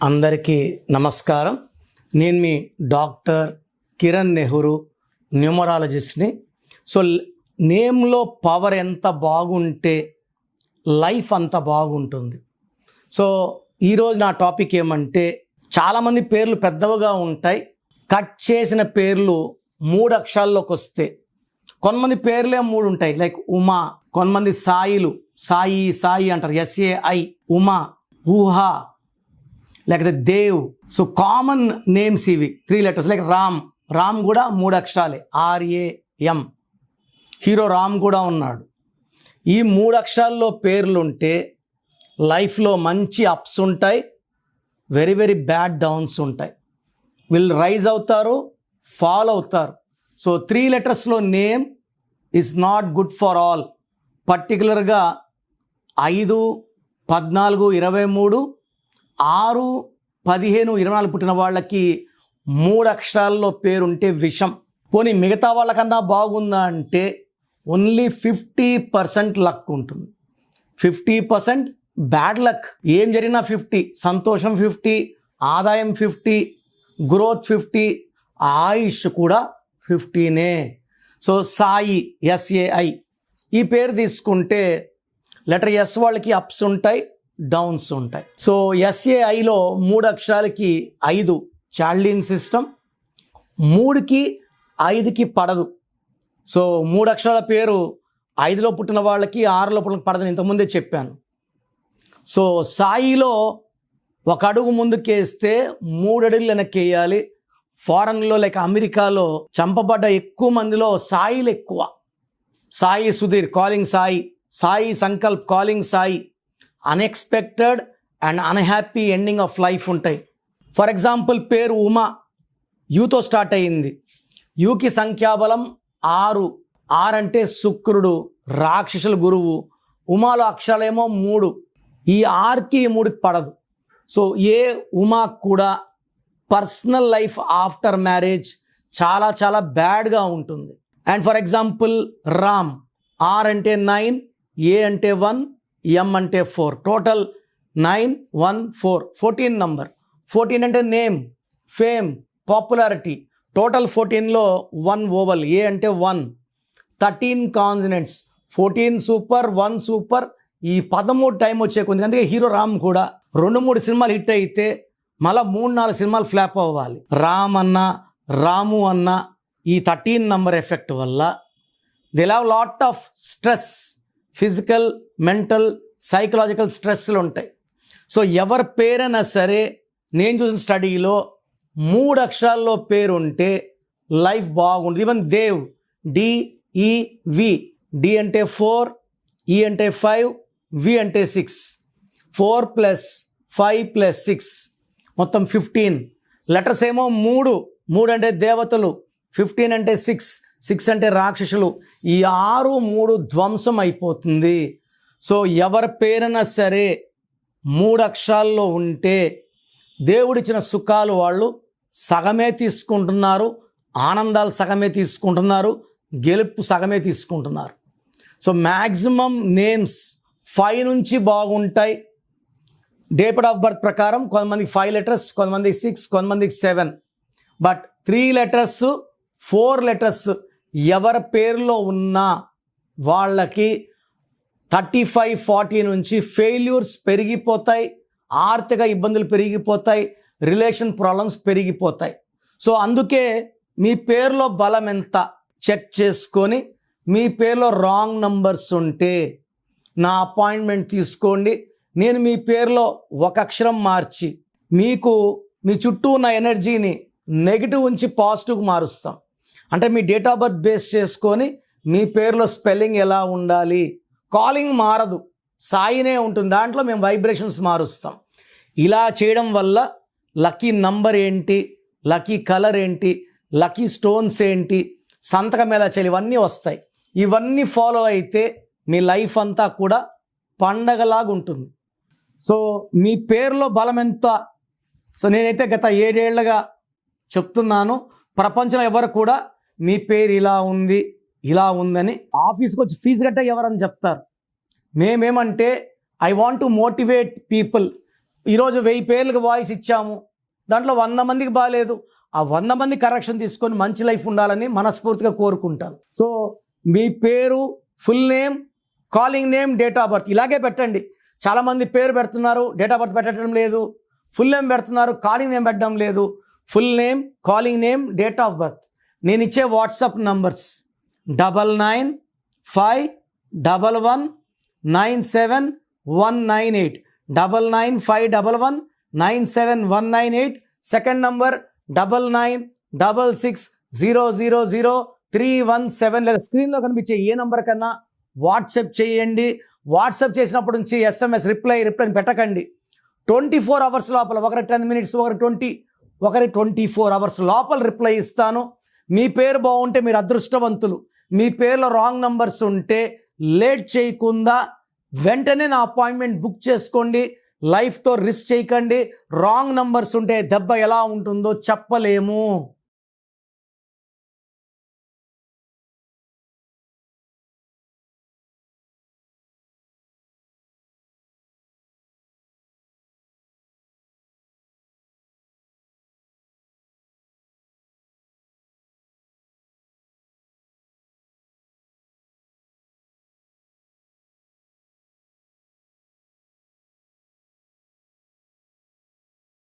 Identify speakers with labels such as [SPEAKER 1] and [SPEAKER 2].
[SPEAKER 1] అందరికీ నమస్కారం. నేను మీ డాక్టర్ కిరణ్ నెహ్రూ, న్యూమరాలజిస్ట్ని. సో నేమ్లో పవర్ ఎంత బాగుంటే లైఫ్ అంత బాగుంటుంది. సో ఈరోజు నా టాపిక్ ఏమంటే, చాలామంది పేర్లు పెద్దవిగా ఉంటాయి, కట్ చేసిన పేర్లు 3 అక్షరాల్లోకి వస్తే. కొంతమంది పేర్లే 3 ఉంటాయి, లైక్ ఉమా. కొంతమంది సాయిలు, సాయి అంటారు, SAI, ఉమా, ఊహా, లేకపోతే దేవ్. సో కామన్ నేమ్స్ ఇవి 3 letters. లైక్ రామ్ కూడా 3 అక్షరాలే, RAM. హీరో రామ్ కూడా ఉన్నాడు. ఈ 3 అక్షరాల్లో పేర్లుంటే లైఫ్లో మంచి అప్స్ ఉంటాయి, వెరీ వెరీ బ్యాడ్ డౌన్స్ ఉంటాయి. వీళ్ళు రైజ్ అవుతారు, ఫాల్ అవుతారు. So 3 letters name is not good for all. పర్టికులర్గా 5, 14, 23, 6, 15, 24 పుట్టిన వాళ్ళకి 3 అక్షరాల్లో పేరుంటే విషం. పోనీ మిగతా వాళ్ళకన్నా బాగుందా అంటే ఓన్లీ 50% లక్ ఉంటుంది. 50% బ్యాడ్ లక్. ఏం జరిగినా 50, సంతోషం 50, ఆదాయం 50, గ్రోత్ 50, ఆయుష్ కూడా 50నే. సో సాయి, SAI, ఈ పేరు తీసుకుంటే లెటర్ S వాళ్ళకి అప్స్ ఉంటాయి, డౌన్స్ ఉంటాయి. సో SAIలో 3 అక్షరాలకి 5 చాల్డిన్ సిస్టమ్, 3కి 5కి పడదు. సో 3 అక్షరాల పేరు 5లో పుట్టిన వాళ్ళకి 6లో పుట్టిన పడదని ఇంతకుముందే చెప్పాను. సో సాయిలో 1 అడుగు ముందుకేస్తే 3 అడుగులు వెనక్కి వేయాలి. ఫారెన్లో లైక్ అమెరికాలో చంపబడ్డ ఎక్కువ మందిలో సాయిలు ఎక్కువ. Sai Sudheer, calling Sai. Sai Sankalp, calling Sai. Unexpected and unhappy ending of life ఉంటాయి. ఫర్ ఎగ్జాంపుల్ పేరు ఉమా, యూతో స్టార్ట్ అయ్యింది. యూకి సంఖ్యాబలం 6. 6 అంటే శుక్రుడు, రాక్షసుల గురువు. ఉమాలో అక్షరాలేమో 3. ఈ 6కి 3కి పడదు. సో ఏ ఉమా కూడా పర్సనల్ లైఫ్ ఆఫ్టర్ మ్యారేజ్ చాలా చాలా బ్యాడ్గా ఉంటుంది. And for example Ram, R అంటే 9, A అంటే 1, M అంటే 4. Total 9, 1, 4, 14 number. 14 అంటే నేమ్, ఫేమ్, పాపులారిటీ. టోటల్ 14లో 1 ఓవల్, A అంటే 1. 13 కాన్సనెంట్స్, 14 సూపర్, 1 సూపర్. ఈ 13 టైం వచ్చే కొంచెం. అందుకే హీరో రామ్ కూడా 2-3 సినిమాలు హిట్ అయితే మళ్ళీ 3-4 సినిమాలు ఫ్లాప్ అవ్వాలి. రామ్ అన్నా, రాము అన్నా ఈ 13 నంబర్ ఎఫెక్ట్ వల్ల they have lot of stress, physical, mental, psychological స్ట్రెస్లు ఉంటాయి. సో ఎవరి పేరైనా సరే నేను చూసిన స్టడీలో 3 అక్షరాల్లో పేరు ఉంటే లైఫ్ బాగుంటుంది. Even Dev, DEV. D అంటే 4, E అంటే 5, V అంటే 6. 4 + 5 + 6 మొత్తం 15. లెటర్స్ ఏమో 3 అంటే దేవతలు, 15 అంటే 6 అంటే రాక్షసులు. ఈ 6, 3 ధ్వంసం అయిపోతుంది. సో ఎవరి పేరైనా సరే 3 అక్షరాల్లో ఉంటే దేవుడిచ్చిన సుఖాలు వాళ్ళు సగమే తీసుకుంటున్నారు, ఆనందాలు సగమే తీసుకుంటున్నారు, గెలుపు సగమే తీసుకుంటున్నారు. సో మ్యాక్సిమం నేమ్స్ 5 నుంచి బాగుంటాయి. డేట్ ఆఫ్ బర్త్ ప్రకారం కొంతమందికి 5 letters, కొంతమందికి 6, కొంతమందికి 7. బట్ 3 letters, 4 letters ఎవరి పేరులో ఉన్నా వాళ్ళకి 35-40 నుంచి ఫెయిల్యూర్స్ పెరిగిపోతాయి, ఆర్థిక ఇబ్బందులు పెరిగిపోతాయి, రిలేషన్ ప్రాబ్లమ్స్ పెరిగిపోతాయి. సో అందుకే మీ పేరులో బలం ఎంత చెక్ చేసుకొని, మీ పేరులో రాంగ్ నంబర్స్ ఉంటే నా అపాయింట్మెంట్ తీసుకోండి. నేను మీ పేరులో 1 అక్షరం మార్చి మీకు మీ చుట్టూ ఉన్న ఎనర్జీని నెగిటివ్ నుంచి పాజిటివ్కి మారుస్తాం. అంటే మీ డేట్ ఆఫ్ బర్త్ బేస్ చేసుకొని మీ పేరులో స్పెల్లింగ్ ఎలా ఉండాలి. కాలింగ్ మారదు, సాయినే ఉంటుంది, దాంట్లో మేము వైబ్రేషన్స్ మారుస్తాం. ఇలా చేయడం వల్ల లక్కీ నంబర్ ఏంటి, లక్కీ కలర్ ఏంటి, లక్కీ స్టోన్స్ ఏంటి, సంతకం ఎలా చేయాలి, ఇవన్నీ వస్తాయి. ఇవన్నీ ఫాలో అయితే మీ లైఫ్ అంతా కూడా పండగలాగా ఉంటుంది. సో మీ పేరులో బలం ఎంత. సో నేనైతే గత 7 ఏళ్లుగా చెప్తున్నాను, ప్రపంచంలో ఎవరు కూడా మీ పేరు ఇలా ఉంది, ఇలా ఉందని ఆఫీస్కి వచ్చి ఫీజు కట్టే ఎవరని చెప్తారు. మేమేమంటే I want to motivate people. ఈరోజు 1000 పేర్లకు వాయిస్ ఇచ్చాము, దాంట్లో 100 మందికి బాగాలేదు. ఆ 100 మంది కరెక్షన్ తీసుకొని మంచి లైఫ్ ఉండాలని మనస్ఫూర్తిగా కోరుకుంటాను. సో మీ పేరు, full name, calling name, date of birth ఇలాగే పెట్టండి. చాలామంది పేరు పెడుతున్నారు, డేట్ ఆఫ్ బర్త్ పెట్టడం లేదు. ఫుల్ నేమ్ పెడుతున్నారు, కాలింగ్ నేమ్ పెట్టడం లేదు. Full name, calling name, date of birth. నేను ఇచ్చే వాట్సాప్ నంబర్స్ 9951197198, 9951197198. సెకండ్ నంబర్ 9966000317 లేదా స్క్రీన్లో కనిపించే ఏ నంబర్ కన్నా వాట్సాప్ చేయండి. వాట్సాప్ చేసినప్పటి నుంచి SMS రిప్లై పెట్టకండి. 24 అవర్స్ లోపల, ఒకరి 10 మినిట్స్, ఒకరి 24 అవర్స్ లోపల రిప్లై ఇస్తాను. మీ పేరు బాగుంటే మీరు అదృష్టవంతులు. మీ పేరులో రాంగ్ నంబర్స్ ఉంటే లేట్ చేయకుండా వెంటనే నా అపాయింట్మెంట్ బుక్ చేసుకోండి. లైఫ్తో రిస్క్ చేయకండి. రాంగ్ నంబర్స్ ఉంటే దెబ్బ ఎలా ఉంటుందో చెప్పలేము.